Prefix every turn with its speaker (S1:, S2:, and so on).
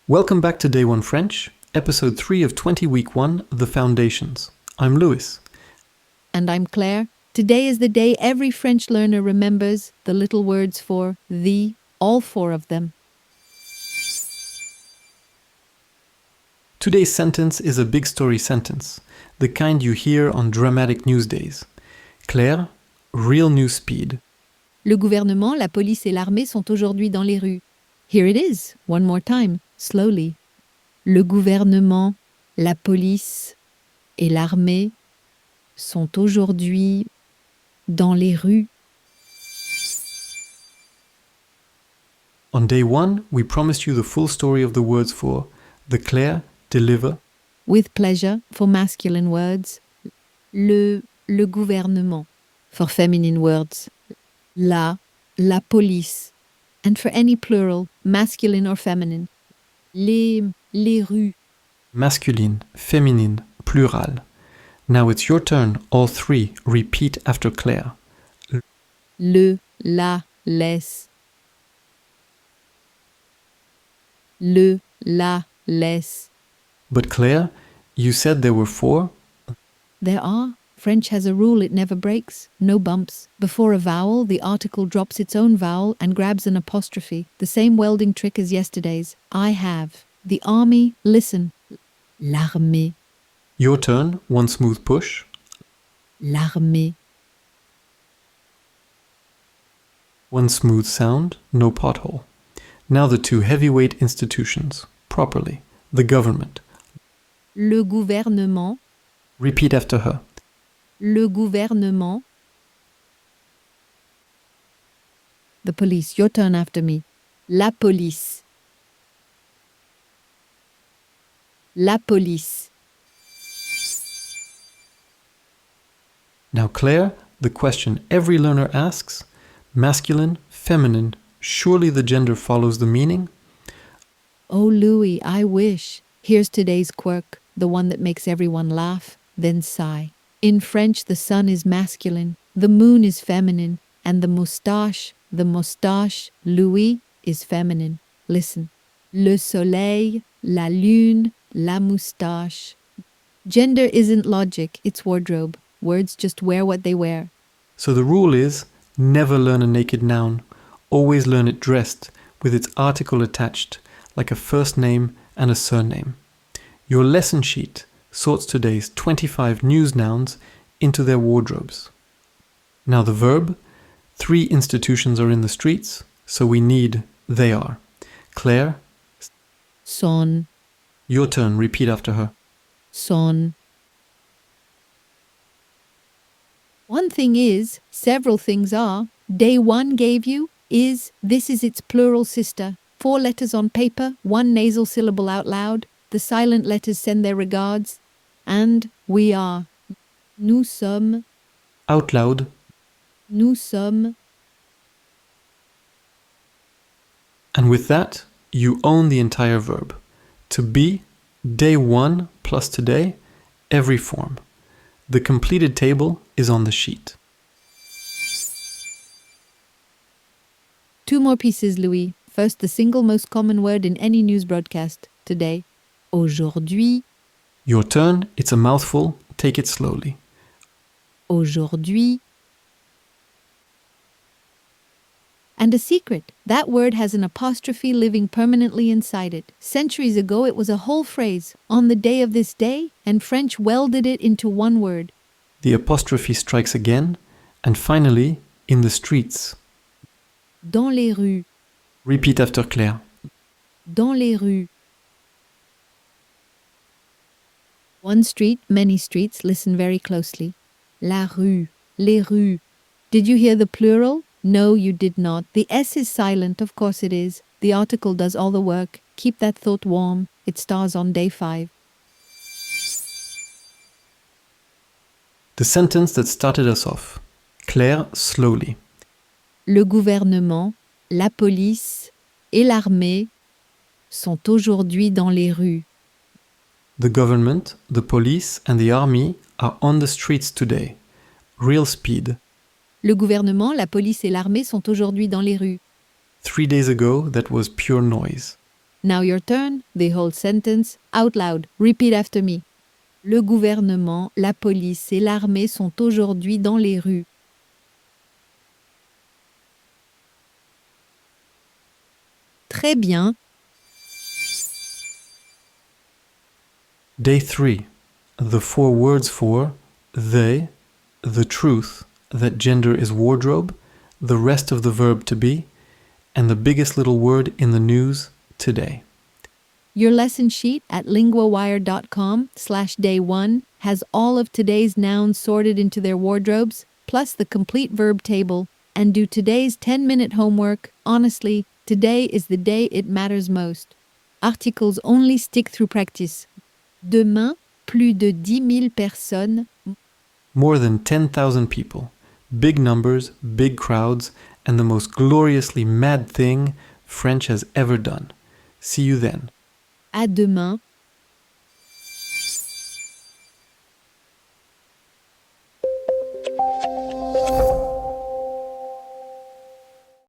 S1: Welcome back to Day 1 French, Episode 3 of 20 Week 1, The Foundations. I'm Louis.
S2: And I'm Claire. Today is the day every French learner remembers the little words for the, all four of them.
S1: Today's sentence is a big story sentence, the kind you hear on dramatic news days. Claire, real news speed.
S2: Le gouvernement, la police et l'armée sont aujourd'hui dans les rues. Here it is, one more time, slowly. Le gouvernement, la police et l'armée sont aujourd'hui dans les rues.
S1: On day 1, we promised you the full story of the words for the Claire, deliver,
S2: With pleasure for masculine words. Le gouvernement for feminine words. La police. And for any plural, masculine or feminine. Les rues.
S1: masculine, féminine, plural. Now it's your turn, all three. Repeat after Claire.
S2: Le, la, les. Le, la, les.
S1: But Claire, you said there were 4?
S2: There are. French has a rule it never breaks. No bumps. Before a vowel, the article drops its own vowel and grabs an apostrophe. The same welding trick as yesterday's. I have. The army, listen. L'armée.
S1: Your turn, one smooth push.
S2: L'armée.
S1: One smooth sound, no pothole. Now the 2 heavyweight institutions, properly. The government.
S2: Le gouvernement.
S1: Repeat after her.
S2: Le gouvernement. The police, your turn after me. La police. La police.
S1: Now Claire, the question every learner asks, masculine, feminine, surely the gender follows the meaning?
S2: Oh, Louis, I wish. Here's today's quirk, the one that makes everyone laugh, then sigh. In French, the sun is masculine, the moon is feminine, and the moustache, Louis, is feminine. Listen. Le soleil, la lune, la moustache. Gender isn't logic, it's wardrobe. Words just wear what they wear.
S1: So the rule is, never learn a naked noun. Always learn it dressed, with its article attached, like a first name and a surname. Your lesson sheet sorts today's 25 news nouns into their wardrobes. Now the verb, 3 institutions are in the streets, so we need they are. Claire,
S2: Sont,
S1: your turn, repeat after her.
S2: sont. One thing is, several things are. Day 1 gave you is, this is its plural sister. 4 letters on paper, 1 nasal syllable out loud. The silent letters send their regards. And we are. Nous sommes.
S1: Out loud,
S2: Nous sommes.
S1: and with that, you own the entire verb. To be, day 1 plus today, every form. The completed table is on the sheet.
S2: 2 more pieces, Louis. First, the single most common word in any news broadcast today. Aujourd'hui.
S1: Your turn, it's a mouthful, take it slowly.
S2: Aujourd'hui. And a secret, that word has an apostrophe living permanently inside it. Centuries ago, it was a whole phrase, on the day of this day, and French welded it into one word.
S1: The apostrophe strikes again, and finally, in the streets.
S2: Dans les rues.
S1: Repeat after Claire.
S2: Dans les rues. One street, many streets, listen very closely. La rue, les rues. Did you hear the plural? No, you did not. The S is silent, of course it is. The article does all the work. Keep that thought warm. It stars on day 5.
S1: The sentence that started us off. Claire, slowly.
S2: Le gouvernement, la police et l'armée sont aujourd'hui dans les rues.
S1: The government, the police, and the army are on the streets today. Real speed.
S2: Le gouvernement, la police et l'armée sont aujourd'hui dans les rues.
S1: 3 days ago, that was pure noise.
S2: Now your turn, the whole sentence, out loud. Repeat after me. Le gouvernement, la police et l'armée sont aujourd'hui dans les rues. Très bien.
S1: Day 3. The 4 words for they, the truth, that gender is wardrobe, the rest of the verb to be, and the biggest little word in the news today.
S2: Your lesson sheet at linguawire.com/day1 has all of today's nouns sorted into their wardrobes, plus the complete verb table. And do today's 10-minute homework. Honestly, today is the day it matters most. Articles only stick through practice. Demain, plus de 10 000 personnes.
S1: More than 10,000 people, big numbers, big crowds, and the most gloriously mad thing French has ever done. See you then.
S2: À demain.